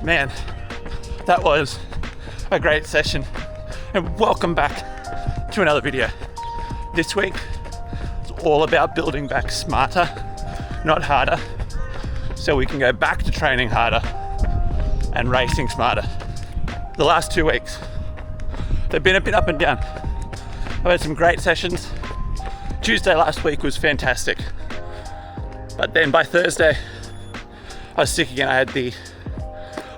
Man, that was a great session, and welcome back to another video. This week is all about building back smarter, not harder, so we can go back to training harder and racing smarter. The last 2 weeks, they've been a bit up and down. I've had some great sessions. Tuesday last week was fantastic, but then by Thursday I was sick again. I had the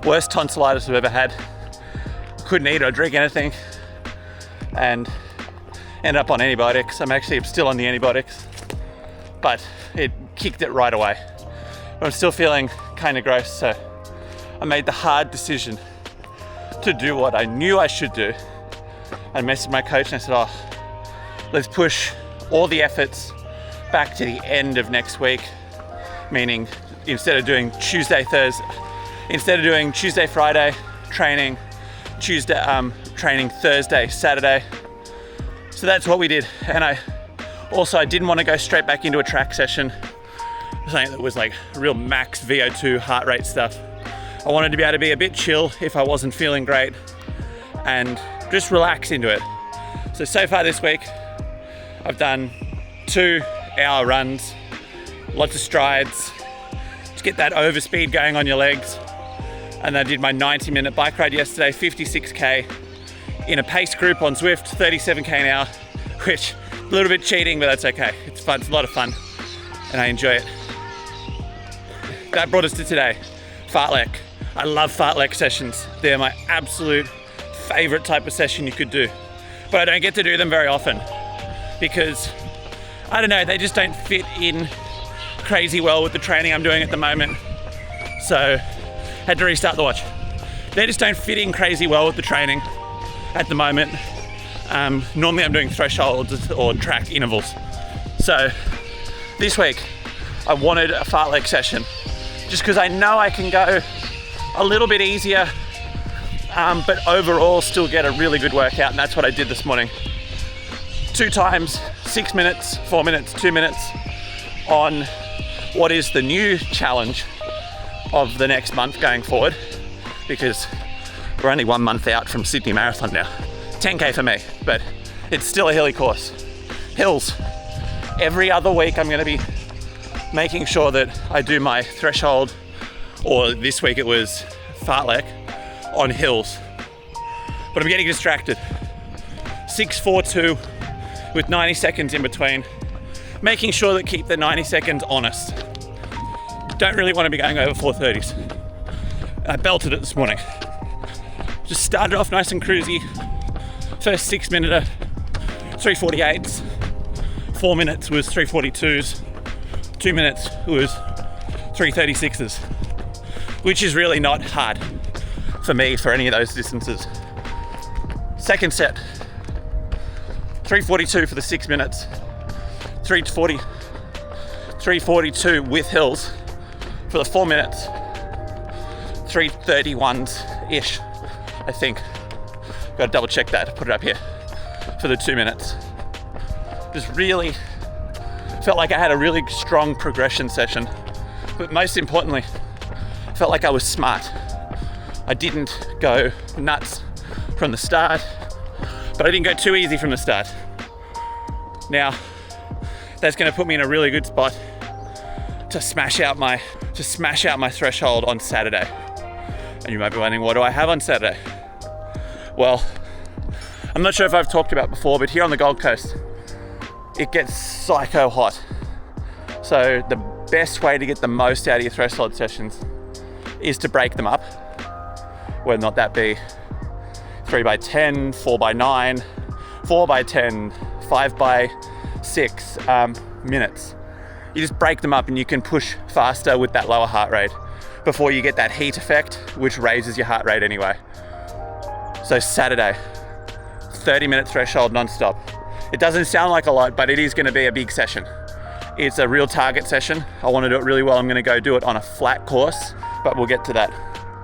worst tonsillitis I've ever had. Couldn't eat or drink anything and ended up on antibiotics. I'm still on the antibiotics, but it kicked it right away. But I'm still feeling kind of gross, so I made the hard decision to do what I knew I should do. I messaged my coach and I said, let's push all the efforts back to the end of next week, meaning instead of doing Tuesday, Friday training, training Thursday, Saturday. So that's what we did. And I didn't want to go straight back into a track session, something that was like real max VO2 heart rate stuff. I wanted to be able to be a bit chill if I wasn't feeling great and just relax into it. So far this week, I've done 2-hour runs, lots of strides, to get that overspeed going on your legs. And I did my 90-minute bike ride yesterday, 56k in a pace group on Zwift, 37k an hour, which a little bit cheating, but that's okay. It's fun, it's a lot of fun, and I enjoy it. That brought us to today, fartlek. I love fartlek sessions. They're my absolute favorite type of session you could do, but I don't get to do them very often because, I don't know, they just don't fit in crazy well with the training I'm doing at the moment. So had to restart the watch. They just don't fit in crazy well with the training at the moment. Normally I'm doing thresholds or track intervals. So this week I wanted a fartlek session just because I know I can go a little bit easier, but overall still get a really good workout, and that's what I did this morning. 2 times, 6 minutes, 4 minutes, 2 minutes on what is the new challenge of the next month going forward, because we're only 1 month out from Sydney Marathon now. 10k for me, but it's still a hilly course. Hills. Every other week I'm going to be making sure that I do my threshold, or this week it was fartlek, on hills. But I'm getting distracted. 6:42 with 90 seconds in between, making sure that keep the 90 seconds honest. Don't really want to be going over 4:30s. I belted it this morning. Just started off nice and cruisy. First 6 minute 3:48s. 4 minutes was 3:42s. 2 minutes was 3:36s, which is really not hard for me for any of those distances. Second set, 3:42 for the 6 minutes, 3:42 with hills for the 4 minutes, 3:31s-ish, I think. Got to double check that, put it up here, for the 2 minutes. Just really felt like I had a really strong progression session, but most importantly, felt like I was smart. I didn't go nuts from the start, but I didn't go too easy from the start. Now, that's going to put me in a really good spot to smash out my threshold on Saturday. And you might be wondering, what do I have on Saturday? Well, I'm not sure if I've talked about before, but here on the Gold Coast, it gets psycho hot. So the best way to get the most out of your threshold sessions is to break them up, whether or not that be 3x10, 4x9, 4x10, 5x6 minutes. You just break them up and you can push faster with that lower heart rate before you get that heat effect, which raises your heart rate anyway. So Saturday, 30-minute threshold non-stop. It doesn't sound like a lot, but it is going to be a big session. It's a real target session. I want to do it really well. I'm going to go do it on a flat course, but we'll get to that.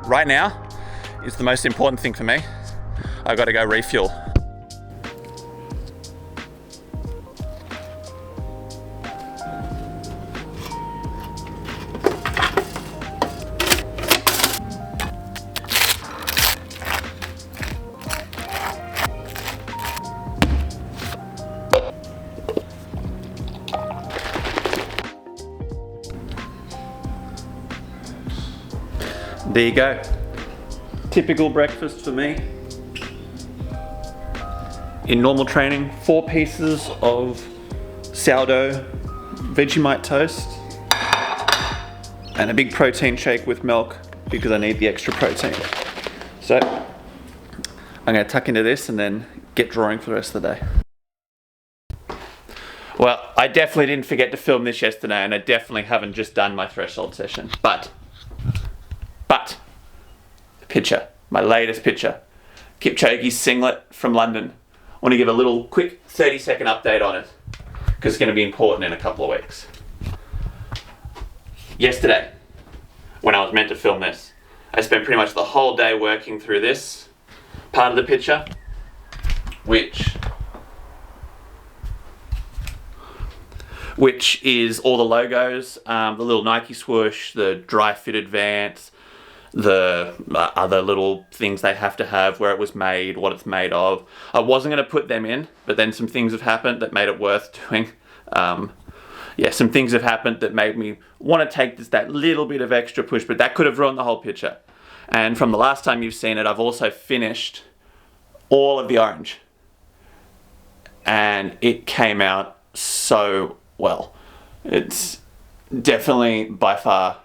Right now is the most important thing for me. I've got to go refuel. There you go. Typical breakfast for me. In normal training, 4 pieces of sourdough Vegemite toast and a big protein shake with milk because I need the extra protein. So I'm gonna tuck into this and then get drawing for the rest of the day. Well, I definitely didn't forget to film this yesterday, and I definitely haven't just done my threshold session, but the picture, my latest picture, Kipchoge's singlet from London. I want to give a little quick 30-second update on it because it's going to be important in a couple of weeks. Yesterday, when I was meant to film this, I spent pretty much the whole day working through this part of the picture, which is all the logos, the little Nike swoosh, the dry fitted Vans, the other little things they have to have, where it was made, what it's made of. I wasn't going to put them in, but then some things have happened that made it worth doing. Some things have happened that made me want to take that little bit of extra push, but that could have ruined the whole picture. And from the last time you've seen it, I've also finished all of the orange. And it came out so well. It's definitely by far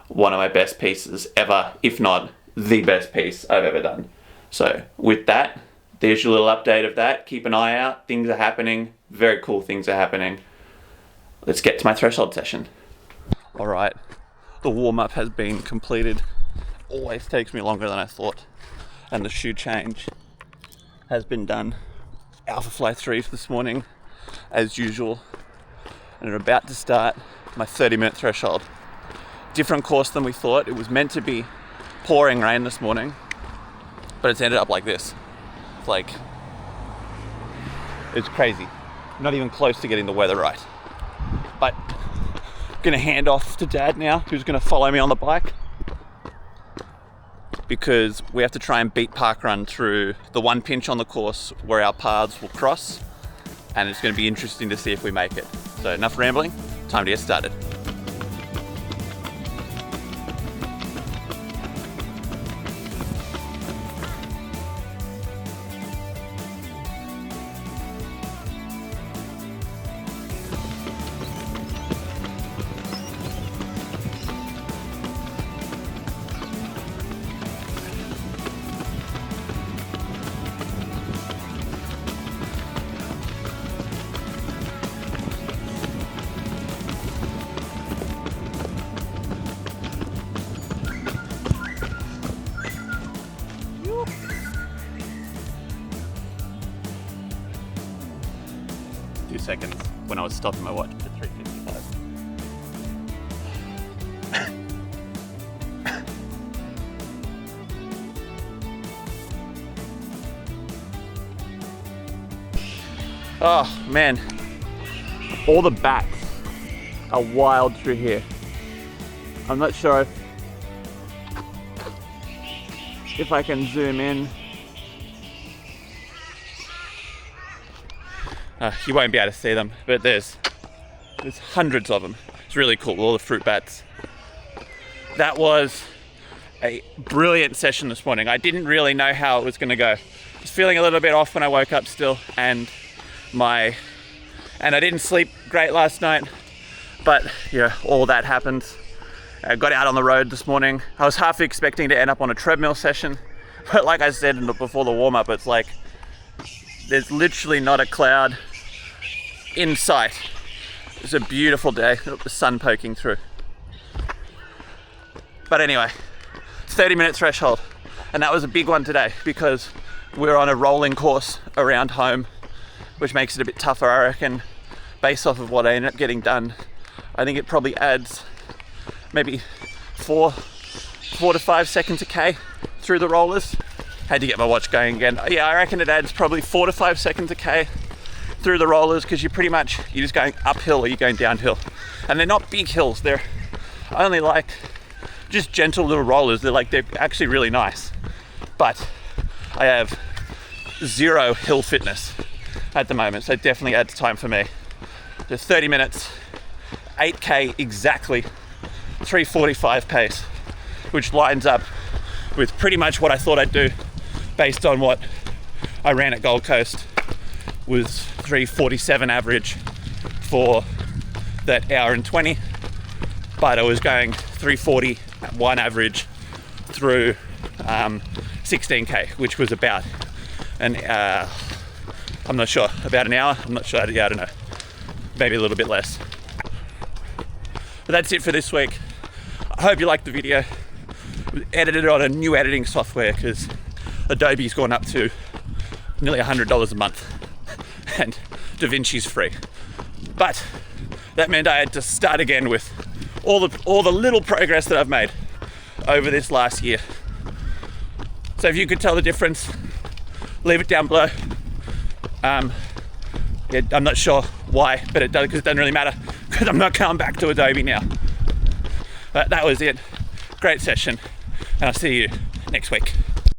one of my best pieces ever, if not the best piece I've ever done. So with that, there's your little update of that. Keep an eye out. Things are happening. Very cool things are happening. Let's get to my threshold session. All right, the warm-up has been completed. Always takes me longer than I thought. And the shoe change has been done. Alpha Fly 3s this morning, as usual. And I'm about to start my 30-minute threshold. Different course than we thought. It was meant to be pouring rain this morning, but it's ended up like this. It's crazy. Not even close to getting the weather right. But I'm gonna hand off to Dad now, who's gonna follow me on the bike, because we have to try and beat parkrun through the one pinch on the course where our paths will cross, and it's gonna be interesting to see if we make it. So enough rambling, time to get started. Seconds when I was stopping my watch at 3:55. Oh man, all the bats are wild through here. I'm not sure if I can zoom in. You won't be able to see them, but there's hundreds of them. It's really cool, all the fruit bats. That was a brilliant session this morning. I didn't really know how it was going to go. I was feeling a little bit off when I woke up still, and I didn't sleep great last night, but yeah, all that happened. I got out on the road this morning. I was half expecting to end up on a treadmill session, but like I said before the warm-up, it's like there's literally not a cloud in sight. It's a beautiful day, the sun poking through. But anyway, 30-minute threshold, and that was a big one today because we're on a rolling course around home, which makes it a bit tougher, I reckon. Based off of what I ended up getting done, I think it probably adds maybe 4 to 5 seconds a K through the rollers. Had to get my watch going again. Yeah, I reckon it adds probably 4 to 5 seconds a K through the rollers, because you're just going uphill or you're going downhill. And they're not big hills, they're only like just gentle little rollers. They're actually really nice. But I have 0 hill fitness at the moment, so it definitely adds time for me. Just 30 minutes, 8K exactly, 3:45 pace, which lines up with pretty much what I thought I'd do based on what I ran at Gold Coast. Was 3:47 average for that hour and 20, but I was going 3:41 average through 16k, which was about I'm not sure, about an hour. I'm not sure, yeah, I don't know, maybe a little bit less. But that's it for this week. I hope you liked the video. Edited on a new editing software because Adobe's gone up to nearly $100 a month and DaVinci's free. But that meant I had to start again with all the little progress that I've made over this last year. So if you could tell the difference, leave it down below. I'm not sure why, but it does, because it doesn't really matter because I'm not going back to Adobe now. But that was it. Great session, and I'll see you next week.